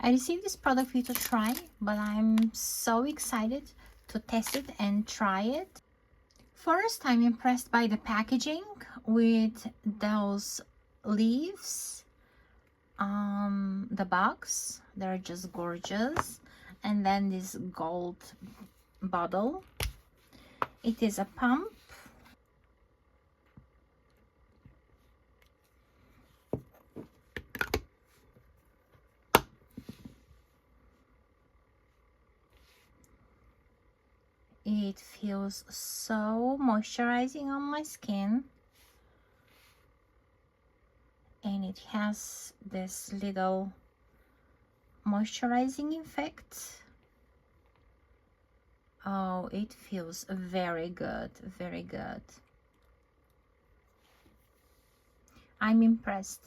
I received this product for you to try, but I'm so excited to test it and try it. First, I'm impressed by the packaging with those leaves on the box. They're just gorgeous. And then this gold bottle. It is a pump. It feels so moisturizing on my skin, and it has this little moisturizing effect. Oh, it feels very good, very good. I'm impressed.